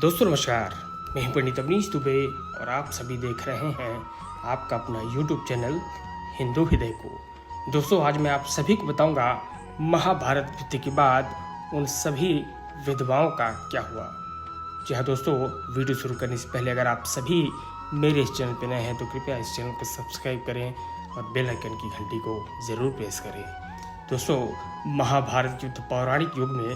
दोस्तों नमस्कार, मैं हूं पंडित अवनीश दुबे और आप सभी देख रहे हैं आपका अपना YouTube चैनल हिंदू हृदय को। दोस्तों आज मैं आप सभी को बताऊंगा महाभारत युद्ध के बाद उन सभी विधवाओं का क्या हुआ। जी हाँ दोस्तों, वीडियो शुरू करने से पहले अगर आप सभी मेरे इस चैनल पर नए हैं तो कृपया इस चैनल को सब्सक्राइब करें और बेल आइकन की घंटी को ज़रूर प्रेस करें। दोस्तों महाभारत युद्ध पौराणिक युग में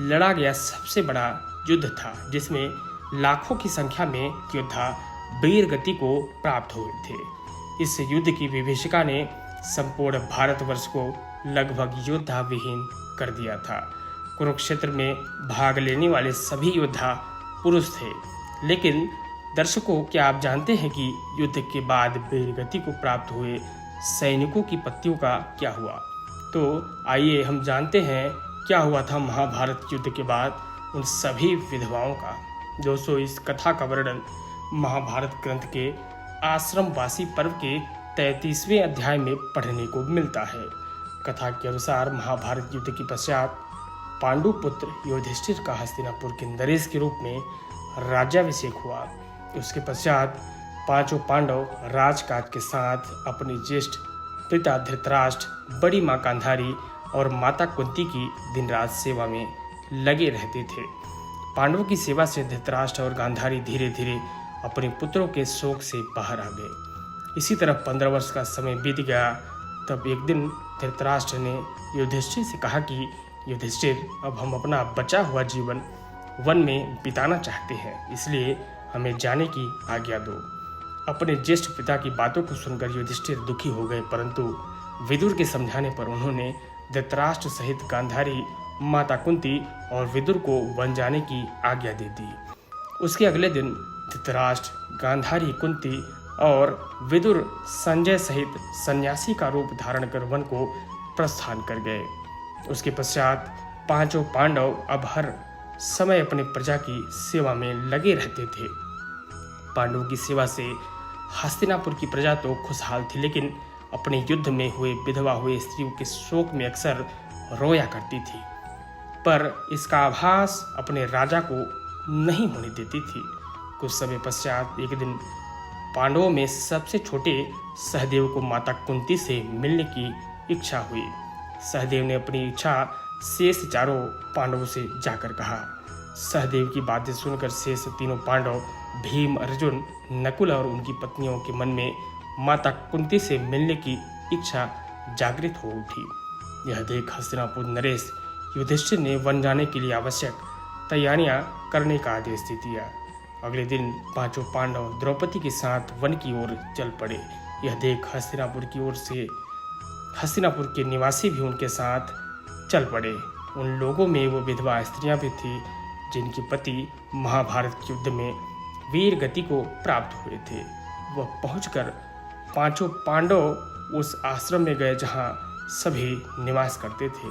लड़ा गया सबसे बड़ा युद्ध था, जिसमें लाखों की संख्या में योद्धा वीर गति को प्राप्त हुए थे। इस युद्ध की विभीषिका ने संपूर्ण भारतवर्ष को लगभग योद्धा विहीन कर दिया था। कुरुक्षेत्र में भाग लेने वाले सभी योद्धा पुरुष थे, लेकिन दर्शकों क्या आप जानते हैं कि युद्ध के बाद वीर गति को प्राप्त हुए सैनिकों की पत्नियों का क्या हुआ? तो आइए हम जानते हैं क्या हुआ था महाभारत युद्ध के बाद उन सभी विधवाओं का। दोस्तों इस कथा का वर्णन महाभारत ग्रंथ के आश्रमवासी पर्व के 33वें अध्याय में पढ़ने को मिलता है। कथा के अनुसार महाभारत युद्ध के पश्चात पांडु पुत्र युधिष्ठिर का हस्तिनापुर के नरेश के रूप में राज्याभिषेक हुआ। उसके पश्चात पांचों पांडव राजकाज के साथ अपने ज्येष्ठ पिता धृतराष्ट्र, बड़ी मां गांधारी और माता कुंती की दिन रात सेवा में लगे रहते थे। पांडवों की सेवा से धृतराष्ट्र और गांधारी धीरे धीरे अपने पुत्रों के शोक से बाहर आ गए। इसी तरह 15 वर्ष का समय बीत गया। तब एक दिन धृतराष्ट्र ने युधिष्ठिर से कहा कि युधिष्ठिर, अब हम अपना बचा हुआ जीवन वन में बिताना चाहते हैं, इसलिए हमें जाने की आज्ञा दो। अपने ज्येष्ठ पिता की बातों को सुनकर युधिष्ठिर दुखी हो गए, परंतु विदुर के समझाने पर उन्होंने धृतराष्ट्र सहित गांधारी, माता कुंती और विदुर को वन जाने की आज्ञा दे दी। उसके अगले दिन धृतराष्ट्र, गांधारी, कुंती और विदुर संजय सहित सन्यासी का रूप धारण कर वन को प्रस्थान कर गए। उसके पश्चात पांचों पांडव अब हर समय अपने प्रजा की सेवा में लगे रहते थे। पांडवों की सेवा से हस्तिनापुर की प्रजा तो खुशहाल थी, लेकिन अपने युद्ध में हुए विधवा हुए स्त्रियों के शोक में अक्सर रोया करती थी, पर इसका आभास अपने राजा को नहीं होने देती थी। कुछ समय पश्चात एक दिन पांडवों में सबसे छोटे सहदेव को माता कुंती से मिलने की इच्छा हुई। सहदेव ने अपनी इच्छा शेष चारों पांडवों से जाकर कहा। सहदेव की बातें सुनकर शेष तीनों पांडव भीम, अर्जुन, नकुल और उनकी पत्नियों के मन में माता कुंती से मिलने की इच्छा जागृत हो उठी। यह देख हस्तिनापुर नरेश युधिष्ठिर ने वन जाने के लिए आवश्यक तैयारियां करने का आदेश दे दिया। अगले दिन पांचों पांडव द्रौपदी के साथ वन की ओर चल पड़े। यह देख हस्तिनापुर के निवासी भी उनके साथ चल पड़े। उन लोगों में वो विधवा स्त्रियां भी थी जिनके पति महाभारत के युद्ध में वीर गति को प्राप्त हुए थे। वह पहुंचकर पांचों पांडव उस आश्रम में गए जहां सभी निवास करते थे।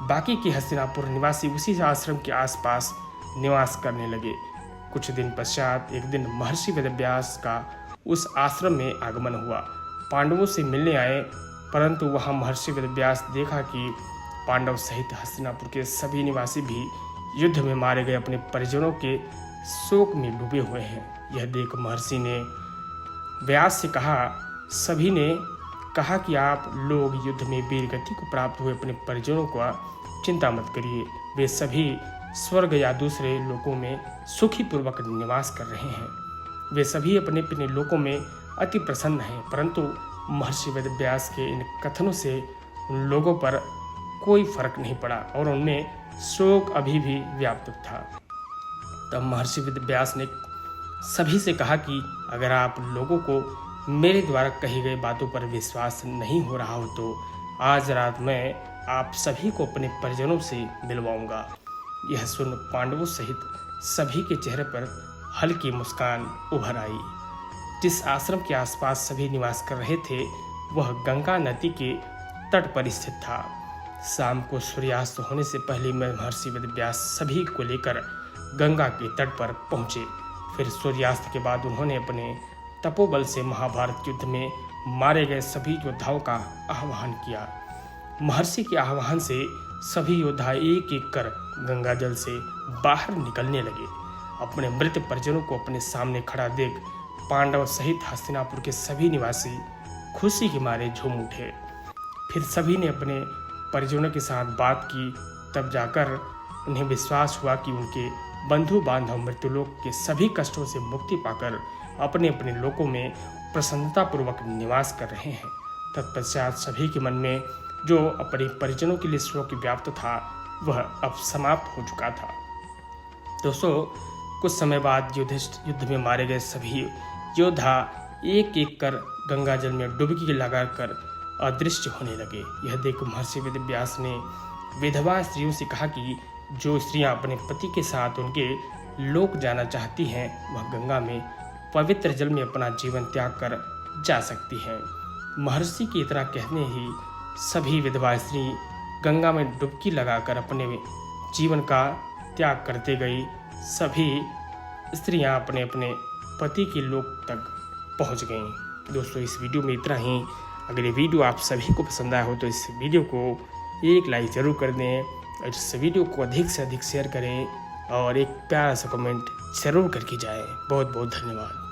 बाकी के हस्तिनापुर निवासी उसी आश्रम के आसपास निवास करने लगे। कुछ दिन पश्चात एक दिन महर्षि वेदव्यास का उस आश्रम में आगमन हुआ। पांडवों से मिलने आए, परंतु वहां महर्षि वेदव्यास देखा कि पांडव सहित हस्तिनापुर के सभी निवासी भी युद्ध में मारे गए अपने परिजनों के शोक में डूबे हुए हैं। यह देख महर्षि ने व्यास से कहा, सभी ने कहा कि आप लोग युद्ध में वीर गति को प्राप्त हुए अपने परिजनों का चिंता मत करिए। वे सभी स्वर्ग या दूसरे लोकों में सुखी पूर्वक निवास कर रहे हैं। वे सभी अपने अपने लोकों में अति प्रसन्न हैं। परंतु महर्षि वेदव्यास के इन कथनों से उन लोगों पर कोई फर्क नहीं पड़ा और उनमें शोक अभी भी व्याप्त था। तब महर्षि वेदव्यास ने सभी से कहा कि अगर आप लोगों को मेरे द्वारा कही गई बातों पर विश्वास नहीं हो रहा हो तो आज रात मैं आप सभी को अपने परिजनों से मिलवाऊंगा। यह सुन पांडवों सहित सभी के चेहरे पर हल्की मुस्कान उभर आई। जिस आश्रम के आसपास सभी निवास कर रहे थे वह गंगा नदी के तट पर स्थित था। शाम को सूर्यास्त होने से पहले महर्षि वेदव्यास सभी को लेकर गंगा के तट पर पहुंचे। फिर सूर्यास्त के बाद उन्होंने अपने तपोबल से महाभारत युद्ध में मारे गए सभी योद्धाओं का आह्वान किया। महर्षि के आह्वान से सभी योद्धा एक एक कर गंगा जल से बाहर निकलने लगे। अपने मृत परिजनों को अपने सामने खड़ा देख पांडव सहित हस्तिनापुर के सभी निवासी खुशी के मारे झूम उठे। फिर सभी ने अपने परिजनों के साथ बात की, तब जाकर उन्हें विश्वास हुआ कि उनके बंधु बांधव मृत्युलोक के सभी कष्टों से मुक्ति पाकर अपने अपने लोकों में प्रसन्नतापूर्वक निवास कर रहे हैं। तत्पश्चात सभी के मन में जो अपने परिजनों के लिए शोक व्याप्त था वह अब समाप्त हो चुका था। दोस्तों, कुछ समय बाद युद्ध में मारे गए सभी योद्धा एक एक कर गंगा जल में डुबकी लगाकर अदृश्य होने लगे। यह देख महर्षि वेदव्यास ने विधवा स्त्रियों से कहा कि जो स्त्रियां अपने पति के साथ उनके लोक जाना चाहती हैं वह गंगा में पवित्र जल में अपना जीवन त्याग कर जा सकती हैं। महर्षि की इतना कहने ही सभी विधवा स्त्री गंगा में डुबकी लगाकर अपने जीवन का त्याग करते गई। सभी स्त्रियां अपने अपने पति के लोक तक पहुंच गईं। दोस्तों, इस वीडियो में इतना ही। अगर ये वीडियो आप सभी को पसंद आया हो तो इस वीडियो को एक लाइक ज़रूर कर दें और इस वीडियो को अधिक से अधिक शेयर करें और एक प्यारा सा कमेंट ज़रूर करके जाएं। बहुत बहुत धन्यवाद।